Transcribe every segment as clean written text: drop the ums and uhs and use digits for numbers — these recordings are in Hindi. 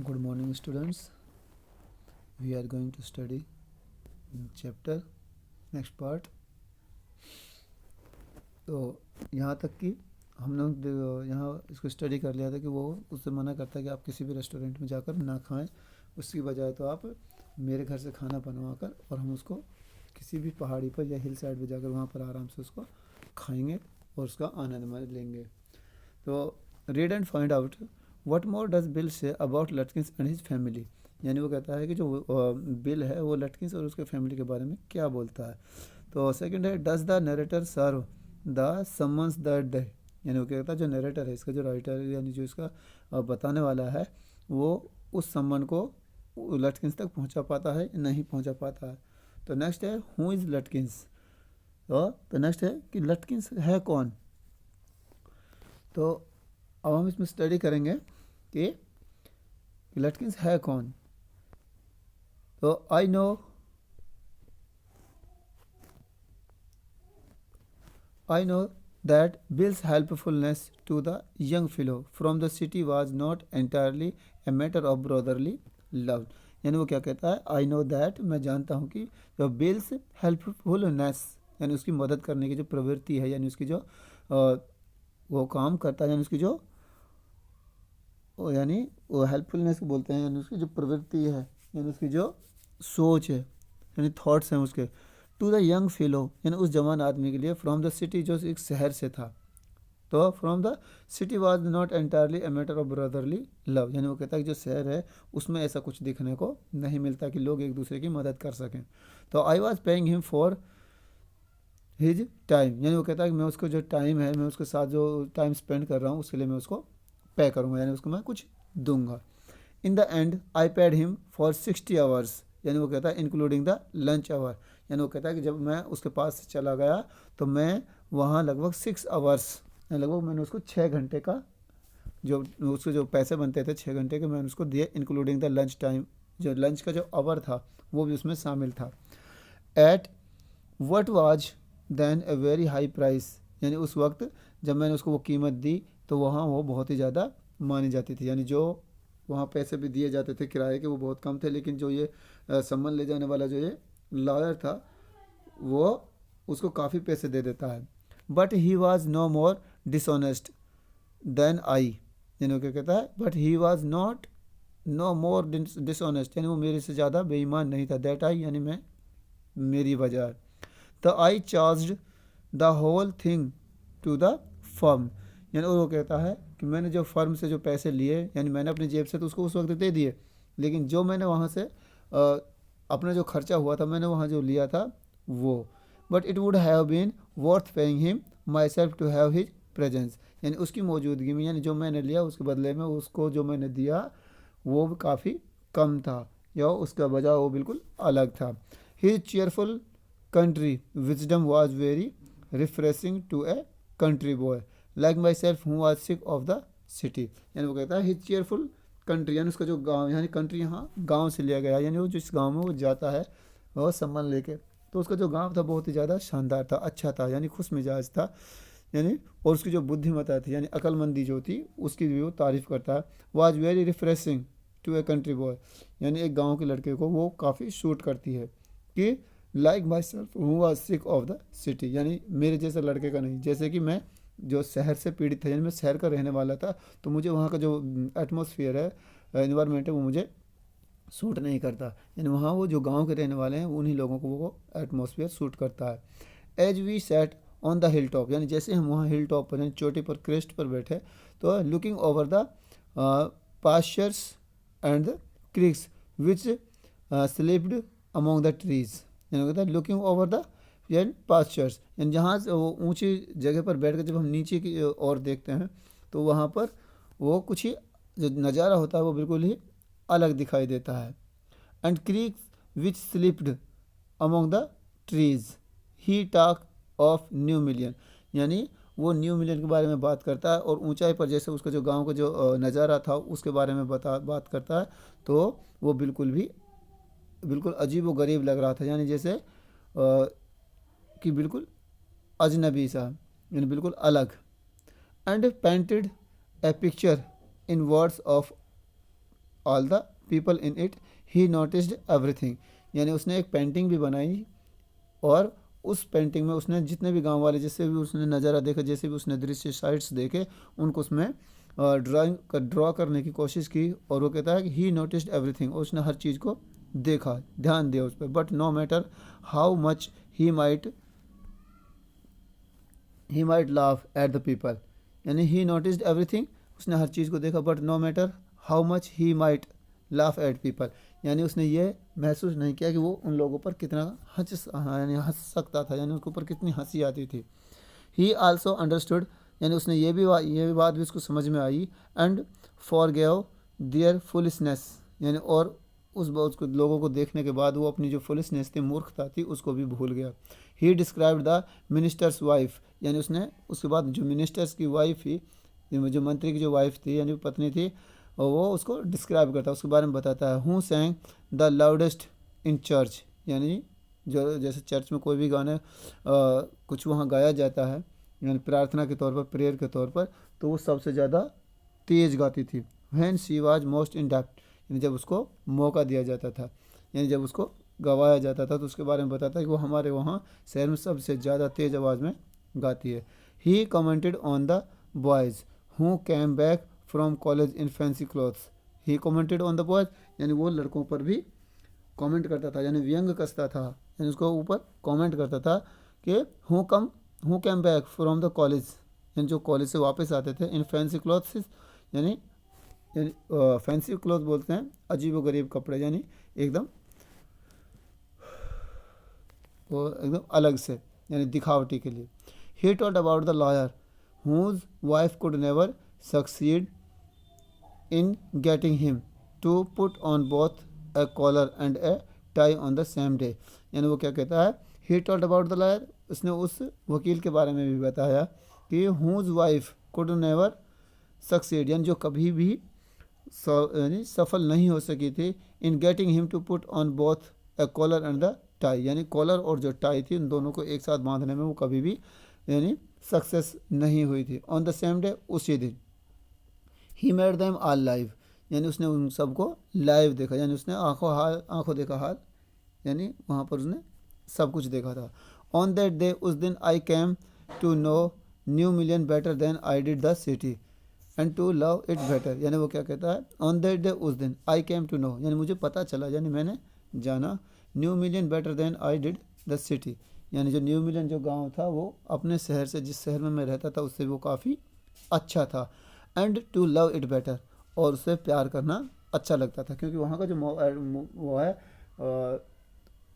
Good morning, students. We are going to study chapter next part. तो यहाँ तक कि हम लोग यहाँ इसको स्टडी कर लिया था कि वो उससे मना करता है कि आप किसी भी रेस्टोरेंट में जाकर ना खाएं, उसकी बजाय तो आप मेरे घर से खाना बनवा कर और हम उसको किसी भी पहाड़ी पर या हिल साइड पर जाकर वहाँ पर आराम से उसको खाएंगे और उसका आनंद लेंगे. तो read and find out what more does Bill say about Lutkins and his family. यानी वो कहता है कि जो बिल है वो लटकिंस और उसके फैमिली के बारे में क्या बोलता है. तो सेकंड है does the narrator serve the summons that day. यानी वो कहता है जो नरेटर है, इसका जो राइटर यानी जो इसका बताने वाला है, वो उस सम्मन को लटकिंस तक पहुंचा पाता है नहीं पहुंचा पाता है. तो नेक्स्ट है हु इज़ लटकिंस. तो नेक्स्ट है कि लटकिंस है कौन. तो अब हम इसमें स्टडी करेंगे कि लटकिंस है कौन. तो I know that Bill's helpfulness to the young fellow from the city was not entirely a matter of brotherly love. यानी वो क्या कहता है, आई नो दैट, मैं जानता हूँ कि जो बिल्स हेल्पफुलनेस यानी उसकी मदद करने की जो प्रवृत्ति है, यानी उसकी जो वो काम करता है, यानी उसकी जो यानी वो हेल्पफुलनेस को बोलते हैं, यानी उसकी जो प्रवृत्ति है, यानी उसकी जो सोच है, यानी थॉट्स हैं उसके. टू द यंग फेलो यानी उस जवान आदमी के लिए, फ्रॉम द सिटी जो एक शहर से था. तो from the city was not entirely a matter of brotherly love. यानी वो कहता है कि जो शहर है उसमें ऐसा कुछ दिखने को नहीं मिलता कि लोग एक दूसरे की मदद कर सकें. तो I was paying him for his time. यानी वो कहता है कि मैं उसको जो टाइम है, मैं उसके साथ जो टाइम स्पेंड कर रहा हूँ उसके लिए मैं उसको पे करूँगा, यानी उसको मैं कुछ दूंगा. In the and I paid him for 60 hours. यानी वो कहता है इंक्लूडिंग द लंच आवर. यानी वो कहता है कि जब मैं उसके पास चला गया तो मैं वहाँ लगभग 6 आवर्स, लगभग मैंने उसको 6 घंटे का जो उसके जो पैसे बनते थे 6 घंटे के मैंने उसको दिए, इंक्लूडिंग द लंच टाइम. जो लंच का जो आवर था वो भी उसमें शामिल था. At what was then a very high price. यानी उस वक्त जब मैंने उसको वो कीमत दी तो वहाँ वो बहुत ही ज़्यादा मानी जाती थी. यानी जो वहाँ पैसे भी दिए जाते थे किराए के वो बहुत कम थे, लेकिन जो ये सम्मान ले जाने वाला जो ये लॉयर था वो उसको काफ़ी पैसे दे देता है. But he was no more dishonest than I. यानी वो क्या कहता है, but he was not no more dishonest, यानी वो मेरे से ज़्यादा बेईमान नहीं था. दैट आई यानी मैं, मेरी वजह. तो I charge the whole thing to the firm. यानी वो कहता है कि मैंने जो फर्म से जो पैसे लिए, यानी मैंने अपनी जेब से तो उसको उस वक्त दे दिए, लेकिन जो मैंने वहाँ से अपना जो खर्चा हुआ था मैंने वहाँ जो लिया था वो. But it would have been worth paying him myself to have his presence. यानी उसकी मौजूदगी में, यानी जो मैंने लिया उसके बदले में उसको जो मैंने दिया वो भी काफ़ी कम था, या उसका वजह वो बिल्कुल अलग था. His cheerful country wisdom was very refreshing to a country boy like myself who was sick of the city. यानी वो कहता है हिज चेयरफुल कंट्री, यानी उसका जो गांव, यानी कंट्री यहाँ गांव से लिया गया, यानी वो जिस गांव में वो जाता है वो सम्मान लेके, तो उसका जो गांव था बहुत ही ज़्यादा शानदार था, अच्छा था, यानी खुश मिजाज था. यानी और उसकी जो बुद्धिमत्ता थी यानी अक्लमंदी जो थी उसकी भी वो तारीफ़ करता है. Was very refreshing to a country boy. यानी एक गाँव के लड़के को वो काफ़ी सूट करती है कि like myself who was sick of the city. यानी मेरे जैसे लड़के का नहीं, जैसे कि मैं जो शहर से पीड़ित था, यानी मैं शहर का रहने वाला था, तो मुझे वहाँ का जो एटमॉस्फेयर है, एनवायरनमेंट है, वो मुझे सूट नहीं करता. यानी वहाँ वो जो गांव के रहने वाले हैं उन्हीं लोगों को वो एटमॉस्फेयर सूट करता है. As we set on the hill top. यानी जैसे हम वहाँ हिल टॉप पर यानी चोटी पर क्रेस्ट पर बैठे, तो looking over the pastures and the Crick's which slipped among the trees. यानी कहता है लुकिंग ओवर द यानी पास्चर्स, यानी जहाँ से वो ऊंची जगह पर बैठ कर जब हम नीचे की ओर देखते हैं तो वहाँ पर वो कुछ ही जो नज़ारा होता है वो बिल्कुल ही अलग दिखाई देता है. And creeks which slipped among the trees he talk of new million. यानी वो न्यू मिलियन के बारे में बात करता है और ऊंचाई पर जैसे उसका जो गांव का जो नज़ारा था उसके बारे में बात करता है, तो वो बिल्कुल अजीब व गरीब लग रहा था. यानी जैसे कि बिल्कुल अजनबी सा, यानी बिल्कुल अलग. And painted A picture in words of all the people in it he noticed everything, यानी उसने एक पेंटिंग भी बनाई और उस पेंटिंग में उसने जितने भी गांव वाले जैसे भी उसने नज़ारा देखा, जैसे भी उसने दृश्य साइट्स देखे, उनको उसमें ड्रॉ करने की कोशिश की। और वो कहता है कि ही नोटिस्ड एवरीथिंग, और उसने हर चीज़ को देखा, ध्यान दिया उस पर। But no matter how much he might laugh at the people, यानी ही नोटिस्ड एवरीथिंग, उसने हर चीज़ को देखा। But no matter how much he might laugh at people, यानी उसने ये महसूस नहीं किया कि वो उन लोगों पर कितना हंस सकता था, यानी उसके ऊपर कितनी हंसी आती थी। ही आल्सो अंडरस्टूड, यानी उसने ये भी बात भी उसको समझ में आई। एंड फॉरगेव देयर फुलिशनेस, यानी और उसको लोगों को देखने के बाद वो अपनी जो फुलिशनेस थी, मूर्खता थी, उसको भी भूल गया। ही डिस्क्राइब्ड द मिनिस्टर्स वाइफ, यानी उसने उसके बाद जो मिनिस्टर्स की वाइफ थी, जो मंत्री की जो वाइफ थी यानी पत्नी थी, और वो उसको डिस्क्राइब करता है, उसके बारे में बताता है। Who sang the loudest in church, यानी जो जैसे चर्च में कोई भी गाने कुछ वहाँ गाया जाता है, यानी प्रार्थना के तौर पर, प्रेयर के तौर पर, तो वो सबसे ज़्यादा तेज गाती थी। When she was most in depth, यानी जब उसको मौका दिया जाता था, यानी जब उसको गवाया जाता था, तो उसके बारे में बताता है कि वो हमारे वहाँ शहर में सबसे ज़्यादा तेज़ आवाज़ में गाती है। He commented on the boys who came back from college in fancy clothes. He commented on the boys, यानी वो लड़कों पर भी कमेंट करता था, यानी व्यंग कसता था, यानी उसको ऊपर कमेंट करता था कि who came back from the college, यानी जो कॉलेज से वापस आते थे, इन फैंसी क्लॉथ्स, यानी फैंसी क्लॉथ बोलते हैं अजीब व गरीब कपड़े, यानी एकदम अलग से, यानी दिखावटी के लिए। He told about the lawyer whose wife could never succeed in getting him to put on both a collar and a tie on the same day, यानी वो क्या कहता है, he told about the lawyer, उसने उस वकील के बारे में भी बताया कि whose wife could never succeed, यानी जो कभी भी यानी सफल नहीं हो सकी थी, in getting him to put on both a collar and the tie, यानी कॉलर और जो टाई थी उन दोनों को एक साथ बांधने में वो कभी भी यानी सक्सेस नहीं हुई थी। ऑन द सेम डे, उसी दिन। He made them all live, यानी उसने उन सबको लाइव देखा, यानी उसने आंखों देखा हाल, यानी वहाँ पर उसने सब कुछ देखा था। ऑन दैट डे, उस दिन, I came to know New million better than I did the city and to love it better, यानी वो क्या कहता है, ऑन दैट डे, उस दिन, आई केम टू नो, यानी मुझे पता चला, यानी मैंने जाना, knew million better than I did the city, यानी जो न्यू मिलियन जो गांव था वो अपने शहर से, जिस शहर में मैं रहता था उससे वो काफ़ी अच्छा था। And to love it better, और उससे प्यार करना अच्छा लगता था, क्योंकि वहाँ का जो वो है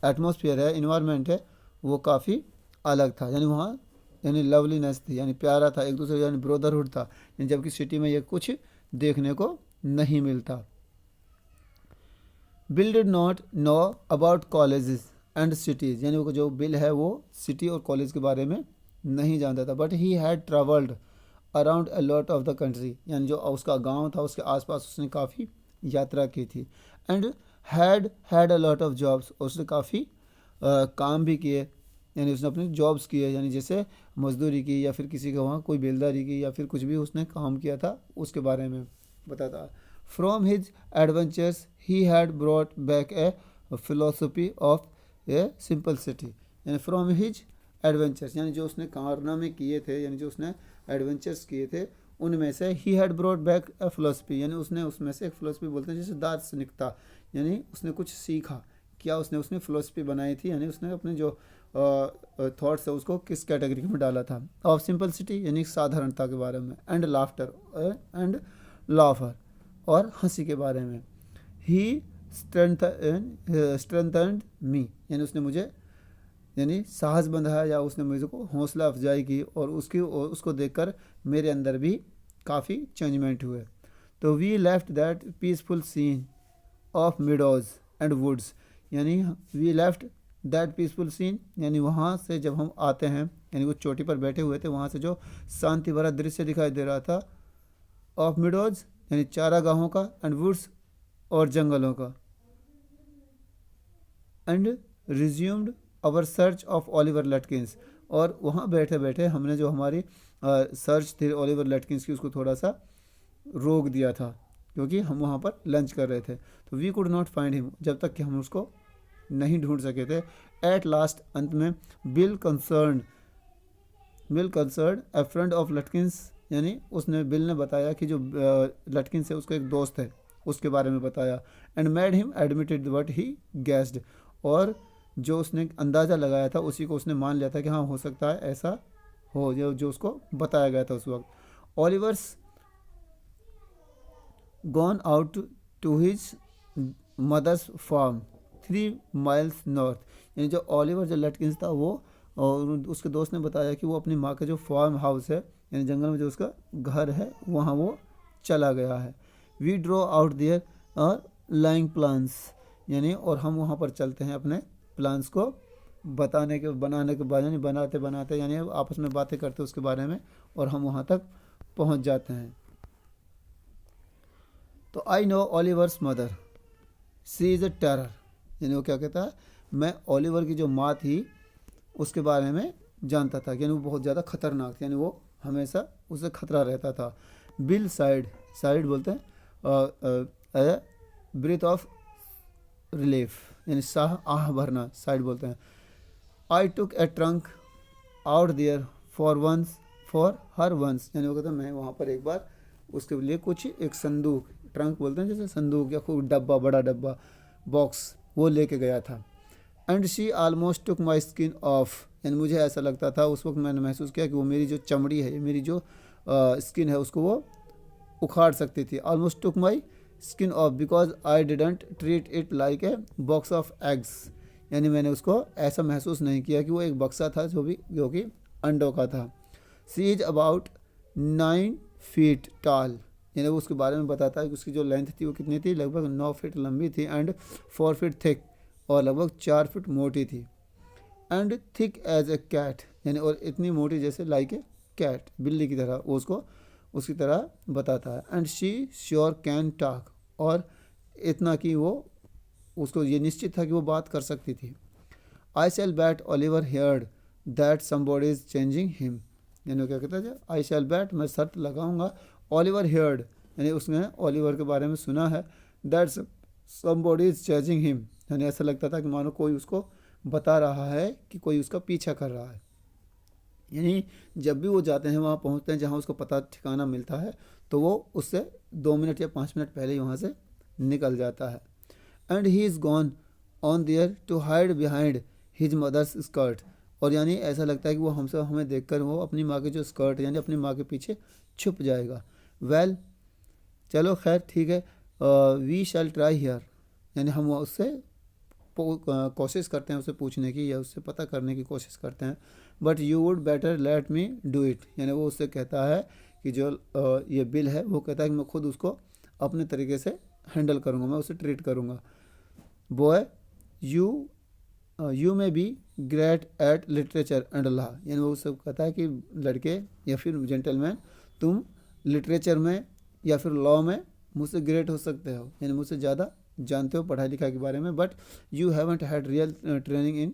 एटमॉस्फेयर है, इन्वायरमेंट है, वो काफ़ी अलग था, यानी वहाँ यानी लवलीनेस थी, यानी प्यारा था एक दूसरे, यानी ब्रदरहुड था, जबकि सिटी में ये कुछ देखने को नहीं मिलता। Bill did not know about colleges and cities, यानी वो जो बिल है वो सिटी और कॉलेज के बारे में नहीं जानता था। But he had travelled around a lot of the country, यानी जो उसका गांव था उसके आसपास उसने काफ़ी यात्रा की थी। And had a lot of jobs, उसने काफ़ी काम भी किए, यानी उसने अपनी जॉब्स किए, यानी जैसे मजदूरी की या फिर किसी के वहाँ कोई बेलदारी की या फिर कुछ भी उसने काम किया था, उसके बारे में बताता। From his adventures he had brought back a philosophy of a simple city, यानी फ्रॉम हिज एडवेंचर्स, यानी जो उसने कारनामे किए थे, यानी जो उसने एडवेंचर्स किए थे, उनमें से he had brought back a philosophy, यानी उसने उसमें से एक फिलोसफी बोलते हैं जैसे दार्शनिकता, यानी उसने कुछ सीखा, क्या उसने फिलोसफी बनाई थी, यानी उसने अपने जो थॉट्स है उसको किस कैटेगरी में डाला था। ऑफ सिंपल सिटी, यानी साधारणता के बारे में। एंड लाफर, और हंसी के बारे में। ही स्ट्रेंथन्ड मी, यानी उसने मुझे यानी साहस बंधाया, या उसने मुझे को हौसला अफजाई की, और उसको देखकर मेरे अंदर भी काफ़ी चेंजमेंट हुए। तो we left that peaceful scene of meadows and woods, यानी we left that peaceful scene, यानी वहाँ से जब हम आते हैं, यानी वो चोटी पर बैठे हुए थे, वहाँ से जो शांति भरा दृश्य दिखाई दे रहा था, ऑफ मिडोज यानी चारागाहों का, एंड वुड्स और जंगलों का। And resumed our search of Oliver Lutkins, और वहाँ बैठे बैठे हमने जो हमारी सर्च थी ओलिवर लटकिंस की, उसको थोड़ा सा रोक दिया था, क्योंकि हम वहाँ पर लंच कर रहे थे। तो we could not find him, जब तक कि हम उसको नहीं ढूंढ सके थे। एट लास्ट, अंत में, Bill concern a friend of Lutkins, यानी बिल ने बताया कि जो लटकिंस है उसका एक दोस्त है, उसके बारे में बताया। And made him admitted what he guessed, और जो उसने अंदाज़ा लगाया था उसी को उसने मान लिया था कि हाँ हो सकता है ऐसा हो, जो उसको बताया गया था उस वक्त। Oliver's gone out to his mother's farm 3 miles north, यानी जो ओलिवर जो लटकिंस था वो, और उसके दोस्त ने बताया कि वो अपनी माँ का जो फार्म हाउस है यानी जंगल में जो उसका घर है वहाँ वो चला गया है। वी ड्रॉ आउट देयर और लाइंग प्लान्स, यानी और हम वहाँ पर चलते हैं अपने प्लान्स को बनाने के बाद, यानी बनाते बनाते यानी आपस में बातें करते उसके बारे में, और हम वहाँ तक पहुँच जाते हैं। तो I know Oliver's mother, she is a terror, यानी वो क्या कहता है, मैं ओलिवर की जो माँ थी उसके बारे में जानता था, यानी वो बहुत ज़्यादा खतरनाक थी, यानी वो हमेशा उसे खतरा रहता था। बिल साइड बोलते हैं ब्रीथ ऑफ रिलीफ, यानी साह आह भरना, साइड बोलते हैं। I took a trunk out there for her once, यानी वो कहता है मैं वहाँ पर एक बार उसके लिए कुछ एक संदूक, ट्रंक बोलते हैं जैसे संदूक या कोई डब्बा, बड़ा डब्बा, बॉक्स, वो लेके गया था। And she almost took my skin of, यानी मुझे ऐसा लगता था उस वक्त, मैंने महसूस किया कि वो मेरी जो चमड़ी है, मेरी जो स्किन है उसको वो उखाड़ सकती थी। Almost took my skin of because I didn't treat it like a box of eggs, यानी मैंने उसको ऐसा महसूस नहीं किया कि वो एक बक्सा था जो कि अंडों का था। सी इज अबाउट 9 feet टाल, यानी वो उसके बारे में बताता है कि उसकी जो लेंथ थी वो कितनी थी, लगभग 9 फीट लंबी थी, एंड 4 feet थिक, और लगभग 4 फीट मोटी थी। And thick as a cat, यानी और इतनी मोटी जैसे लाइक ए कैट, बिल्ली की तरह, वो उसको उसकी तरह बताता है। And she sure can talk, और इतना कि वो उसको ये निश्चित था कि वो बात कर सकती थी। I shall bet Oliver heard that somebody is chasing him, यानी क्या कहता है, आई शैल बैट, मैं शर्त लगाऊंगा, ओलिवर हेयर्ड, यानी उसने ओलिवर के बारे में सुना है, that somebody is chasing him, यानी ऐसा लगता था कि मानो कोई उसको बता रहा है कि कोई उसका पीछा कर रहा है। यानी जब भी वो जाते हैं वहाँ पहुँचते हैं जहाँ उसको पता ठिकाना मिलता है, तो वो उससे 2 मिनट या 5 मिनट पहले ही वहाँ से निकल जाता है। And he is gone on there to hide behind his mother's skirt, और यानी ऐसा लगता है कि वो हमें देखकर वो अपनी माँ के जो स्कर्ट यानी अपनी माँ के पीछे छुप जाएगा। वेल, चलो खैर ठीक है, वी शैल ट्राई हियर, यानी हम उससे कोशिश करते हैं उससे पूछने की या उससे पता करने की कोशिश करते हैं। But you would better let me do it, यानी वो उससे कहता है कि जो ये बिल है वो कहता है कि मैं खुद उसको अपने तरीके से हैंडल करूँगा, मैं उसे ट्रीट करूँगा। Boy you may be great at literature and law, यानी वो उससे कहता है कि लड़के या फिर जेंटलमैन, तुम लिटरेचर में या फिर लॉ में मुझसे ग्रेट हो सकते हो, यानी मुझसे ज़्यादा जानते हो पढ़ाई लिखाई के बारे में, but you haven't had real training in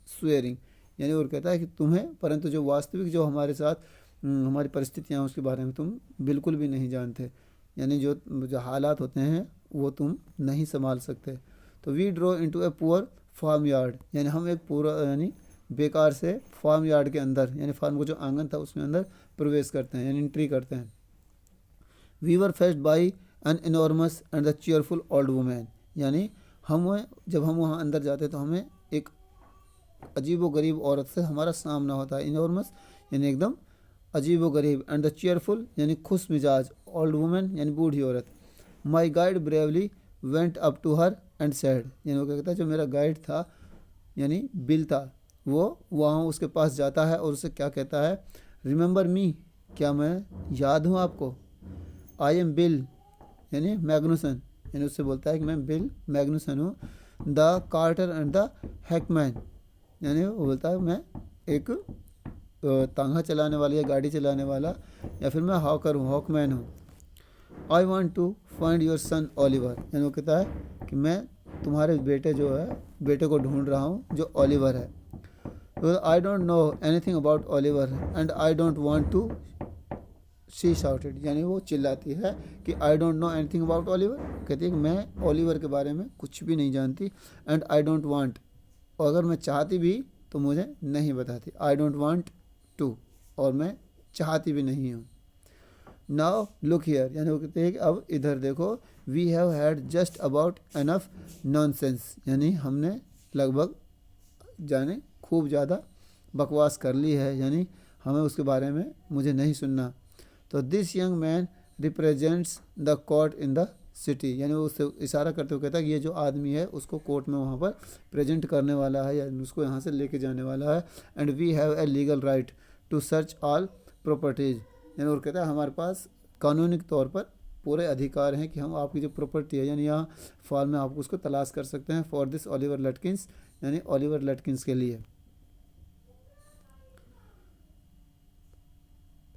swearing, यानी और कहता है कि तुम्हें, परंतु जो वास्तविक जो हमारे साथ हमारी परिस्थितियाँ उसके बारे में तुम बिल्कुल भी नहीं जानते, यानी जो हालात होते हैं वो तुम नहीं संभाल सकते। तो we draw into a poor farmyard, यानी हम एक पूरा यानी बेकार से फार्म यार्ड के अंदर, यानी फार्म को जो आंगन था उसमें अंदर प्रवेश करते हैं, यानी एंट्री करते हैं। We were faced by an enormous and the cheerful old women, यानी जब हम वहाँ अंदर जाते तो हमें एक अजीब व गरीब औरत से हमारा सामना होता है। इनॉर्मस यानी एकदम अजीब व गरीब, एंड द चीयरफुल यानी खुश मिजाज, ओल्ड वुमेन यानी बूढ़ी औरत। My guide bravely went up to her and said, यानी वो क्या कहता है, जो मेरा गाइड था यानी बिल था, वो वहाँ उसके पास जाता है और उससे क्या कहता है, रिमेंबर मी, क्या मैं याद हूँ आपको, आई एम बिल यानी मैग्नुसन, यानी उससे बोलता है कि मैं बिल मैग्नुसन हूँ, the Carter and the Hackman, यानी वो बोलता है मैं एक तांगा चलाने वाला या गाड़ी चलाने वाला, या फिर मैं हॉकर हूँ, हॉकमैन हूँ। I want to find your son Oliver, यानी वो कहता है कि मैं तुम्हारे बेटे को ढूंढ रहा हूँ जो ओलिवर है। तो I don't know anything about Oliver and I don't want to she shouted, यानी वो चिल्लाती है कि I don't know anything about Oliver, कहती है कि मैं ओलिवर के बारे में कुछ भी नहीं जानती, एंड आई डोंट वांट, और अगर मैं चाहती भी तो मुझे नहीं बताती, आई डोंट वांट टू, और मैं चाहती भी नहीं हूँ। नाउ लुक हियर, यानी वो कहते हैं कि अब इधर देखो, we have had just about enough nonsense, यानी हमने लगभग जाने खूब ज़्यादा बकवास कर ली है, यानी हमें उसके बारे में मुझे नहीं सुनना। तो this young man represents the court in the city, यानी वो उससे इशारा करते हुए कहता है कि ये जो आदमी है उसको कोर्ट में वहाँ पर प्रेजेंट करने वाला है, यानी उसको यहाँ से लेके जाने वाला है। And we have a legal right to search all properties, यानी और कहता है हमारे पास कानूनी तौर पर पूरे अधिकार हैं कि हम आपकी जो प्रॉपर्टी है, यानी यहाँ फॉल में आप उसको तलाश कर सकते हैं, फॉर दिस ओलिवर लटकिंस, यानी ओलिवर लटकिंस के लिए।